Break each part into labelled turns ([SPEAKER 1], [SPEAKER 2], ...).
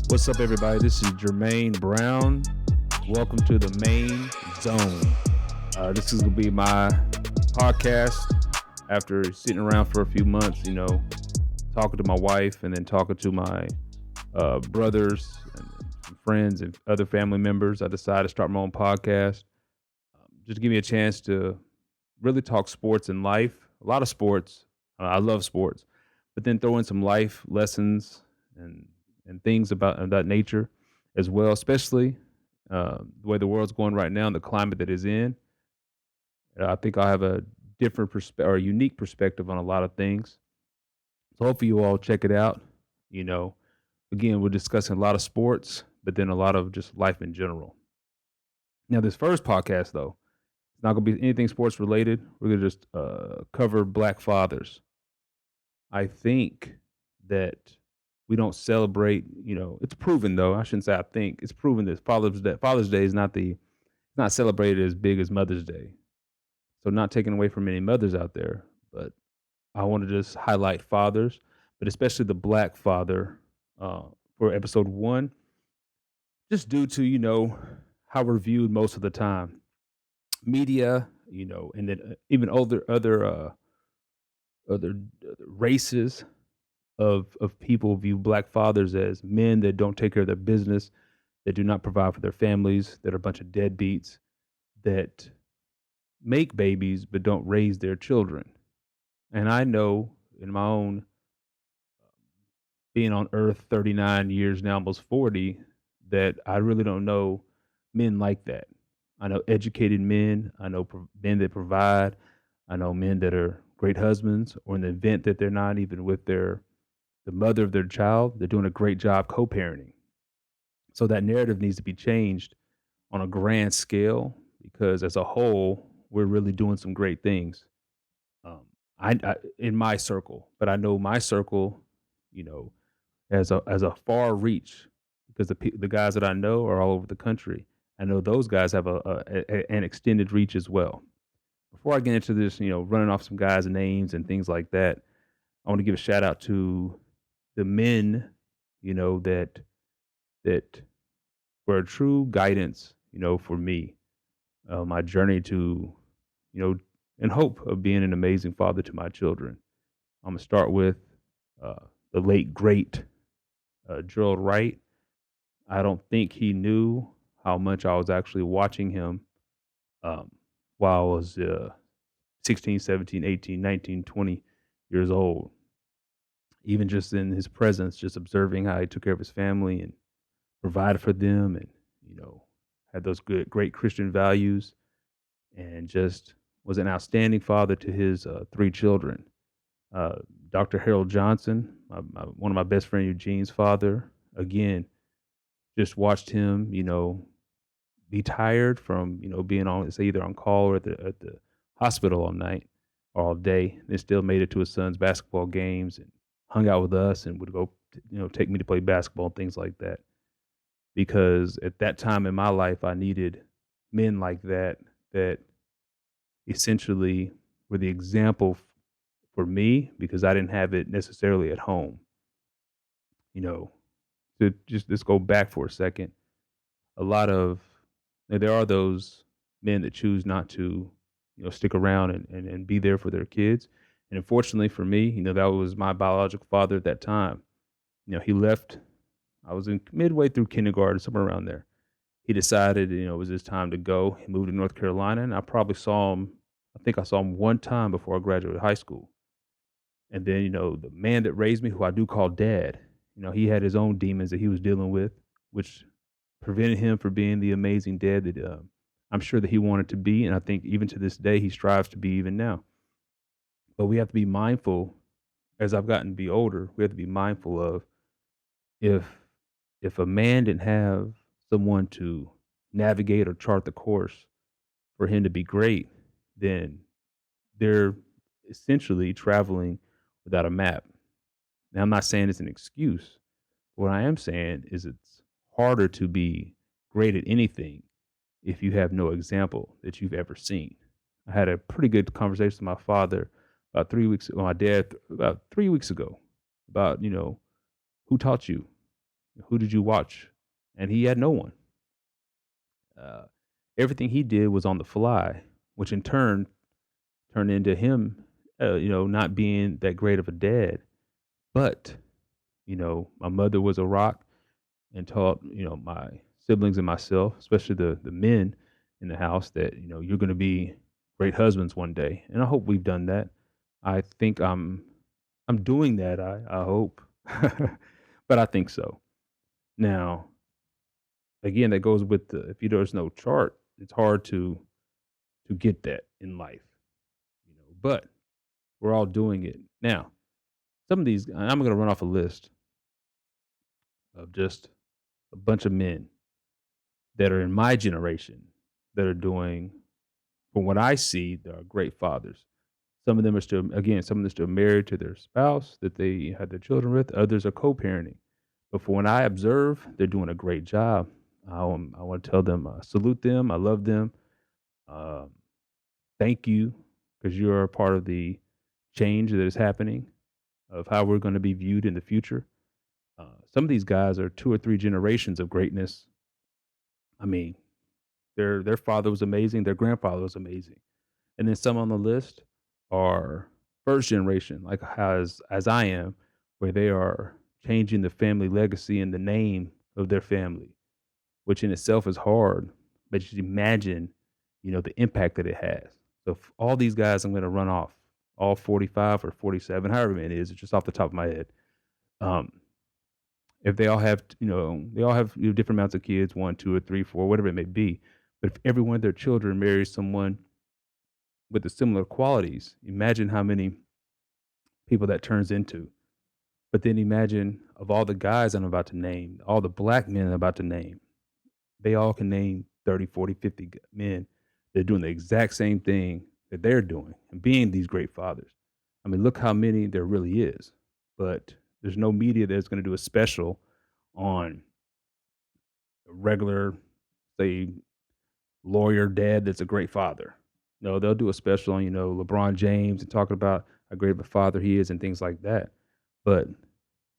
[SPEAKER 1] What's up, everybody? This is Jermaine Brown. Welcome to the Maine Zone. This is going to be my podcast after sitting around for a few months, talking to my wife and then talking to my brothers and friends and other family members. I decided to start my own podcast just to give me a chance to really talk sports and life. A lot of sports. I love sports, but then throw in some life lessons and things about that nature as well, especially the way the world's going right now and the climate that is in. I think I have a different perspective or a unique perspective on a lot of things. So hopefully you all check it out. You know, again, we're discussing a lot of sports, but then a lot of just life in general. Now, this first podcast, though, it's not going to be anything sports related. We're going to just cover Black fathers. I think that we don't celebrate, it's proven though. I shouldn't say I think. It's proven that Father's Day is not celebrated as big as Mother's Day. So not taking away from any mothers out there, but I want to just highlight fathers, but especially the Black father for episode 1, just due to, how we're viewed most of the time. Media, and then even other races of people view Black fathers as men that don't take care of their business, that do not provide for their families, that are a bunch of deadbeats, that make babies but don't raise their children. And I know in my own being on earth 39 years now, almost 40, that I really don't know men like that. I know educated men. I know men that provide. I know men that are great husbands, or in the event that they're not even with the mother of their child, they're doing a great job co-parenting. So that narrative needs to be changed on a grand scale, because as a whole, we're really doing some great things. Um, I in my circle, but I know my circle, you know, as a far reach, because the guys that I know are all over the country. I know those guys have an extended reach as well. Before I get into this, running off some guys' names and things like that, I want to give a shout out to the men, that that were a true guidance, for me, my journey to, and hope of being an amazing father to my children. I'm gonna start with uh, the late great Gerald Wright. I don't think he knew how much I was actually watching him um, while I was 16, 17, 18, 19, 20 years old. Even just in his presence, just observing how he took care of his family and provided for them, and had those great Christian values, and just was an outstanding father to his 3 children. Dr. Harold Johnson, one of my best friend Eugene's father, again, just watched him, be tired from being on, say, either on call or at the hospital all night or all day, and still made it to his son's basketball games and hung out with us and would go, take me to play basketball and things like that. Because at that time in my life, I needed men like that, that essentially were the example for me, because I didn't have it necessarily at home. To just go back for a second, a lot of there are those men that choose not to, stick around and be there for their kids. And unfortunately for me, that was my biological father at that time. He left. I was in midway through kindergarten, somewhere around there. He decided, it was his time to go. He moved to North Carolina, and I probably saw him. I think I saw him one time before I graduated high school. And then, the man that raised me, who I do call dad, he had his own demons that he was dealing with, which prevented him from being the amazing dad that I'm sure that he wanted to be. And I think even to this day, he strives to be even now. But we have to be mindful, as I've gotten to be older, we have to be mindful of, if if a man didn't have someone to navigate or chart the course for him to be great, then they're essentially traveling without a map. Now, I'm not saying it's an excuse. What I am saying is it's harder to be great at anything if you have no example that you've ever seen. I had a pretty good conversation with my father about 3 weeks, my dad about 3 weeks ago, about, who taught you? Who did you watch? And he had no one. Uh, Everything he did was on the fly, which in turn turned into him, not being that great of a dad. But, my mother was a rock and taught, my siblings and myself, especially the men in the house, that, you're going to be great husbands one day. And I hope we've done that. I think I'm doing that. I hope, but I think so. Now, again, that goes with if there's no chart, it's hard to get that in life, but we're all doing it now. Some of these, I'm going to run off a list of just a bunch of men that are in my generation that are doing, from what I see, they are great fathers. Some of them are still, again, some of them are still married to their spouse that they had their children with. Others are co-parenting. But from what I observe, they're doing a great job. I want to tell them, salute them. I love them. Um, Thank you, because you're a part of the change that is happening of how we're going to be viewed in the future. Some of these guys are two or three generations of greatness. I mean, their father was amazing, their grandfather was amazing, and then some on the list are first generation, like as I am, where they are changing the family legacy and the name of their family, which in itself is hard. But just imagine, the impact that it has. So all these guys I'm going to run off, all 45 or 47, however many it is, it's just off the top of my head. Um, if they all have, they all have different amounts of kids, one, two, or three, four, whatever it may be. But if every one of their children marries someone with the similar qualities, imagine how many people that turns into. But then imagine of all the guys I'm about to name, all the black men I'm about to name, they all can name 30, 40, 50 men. They're doing the exact same thing that they're doing and being these great fathers. I mean, look how many there really is. But there's no media that's going to do a special on a regular, say, lawyer dad that's a great father. No, they'll do a special on, LeBron James and talking about how great of a father he is and things like that. But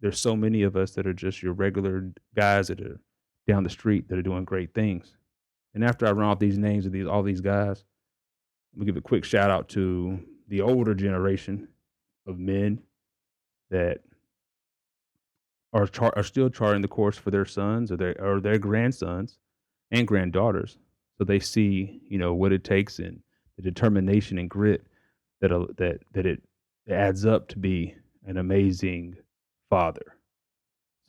[SPEAKER 1] there's so many of us that are just your regular guys that are down the street that are doing great things. And after I run off these names of all these guys, I'm gonna give a quick shout out to the older generation of men that are still charting the course for their sons or their grandsons and granddaughters, so they see what it takes and the determination and grit that it adds up to be an amazing father.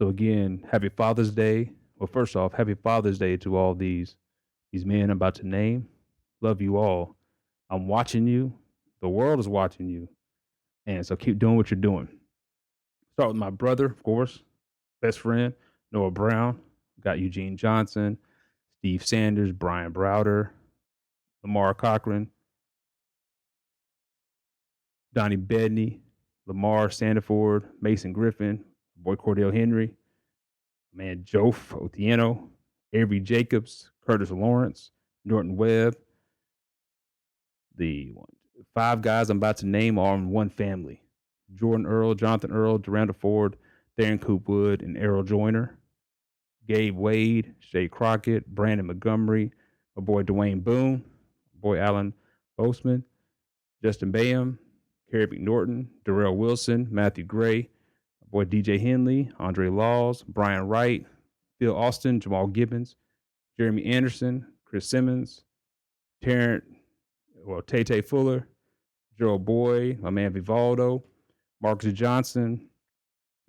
[SPEAKER 1] So again, happy Father's Day. Well, first off, happy Father's Day to all these men I'm about to name. Love you all. I'm watching you. The world is watching you. And so keep doing what you're doing. Start with my brother, of course, best friend, Noah Brown. Got Eugene Johnson, Steve Sanders, Brian Browder, Lamar Cochran, Donnie Bedney, Lamar Sandiford, Mason Griffin, boy Cordell Henry, man Joseph Otieno, Avery Jacobs, Curtis Lawrence, Norton Webb. The five guys I'm about to name are in one family: Jordan Earl, Jonathan Earl, Duranda Ford, Darren Coopwood, and Errol Joyner. Gabe Wade, Shay Crockett, Brandon Montgomery, my boy Dwayne Boone, my boy Alan Boseman, Justin Bayham, Kerry McNorton, Darrell Wilson, Matthew Gray, my boy DJ Henley, Andre Laws, Brian Wright, Phil Austin, Jamal Gibbons, Jeremy Anderson, Chris Simmons, Tay Fuller, Gerald Boyd, my man Vivaldo, Marcus Johnson,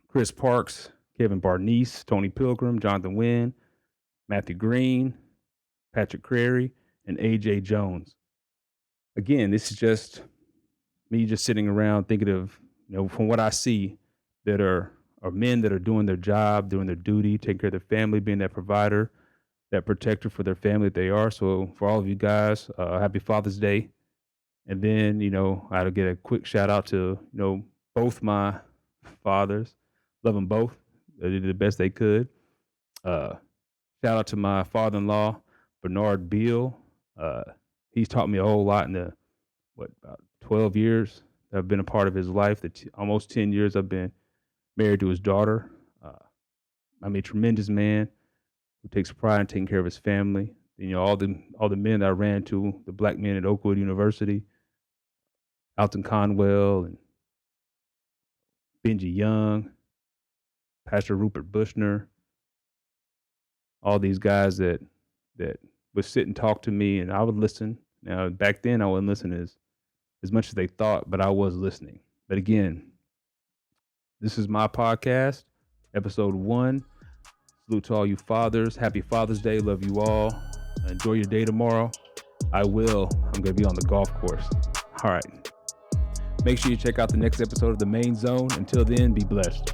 [SPEAKER 1] Chris Parks, Kevin Barnice, Tony Pilgrim, Jonathan Wynn, Matthew Green, Patrick Crary, and AJ Jones. Again, this is just me just sitting around thinking of, from what I see, that are men that are doing their job, doing their duty, taking care of their family, being that provider, that protector for their family that they are. So for all of you guys, happy Father's Day. And then, I had to get a quick shout out to, both my fathers. Love them both. They did the best they could. Shout out to my father-in-law, Bernard Beal. He's taught me a whole lot in the, about 12 years that I've been a part of his life. Almost 10 years I've been married to his daughter. I'm a tremendous man who takes pride in taking care of his family. All the men that I ran to, the black men at Oakwood University, Alton Conwell and Benji Young, Pastor Rupert Bushner, all these guys that would sit and talk to me, and I would listen. Now, back then, I wouldn't listen as much as they thought, but I was listening. But again, this is my podcast, episode 1. Salute to all you fathers. Happy Father's Day. Love you all. Enjoy your day tomorrow. I'm going to be on the golf course. All right. Make sure you check out the next episode of The Maine Zone. Until then, be blessed.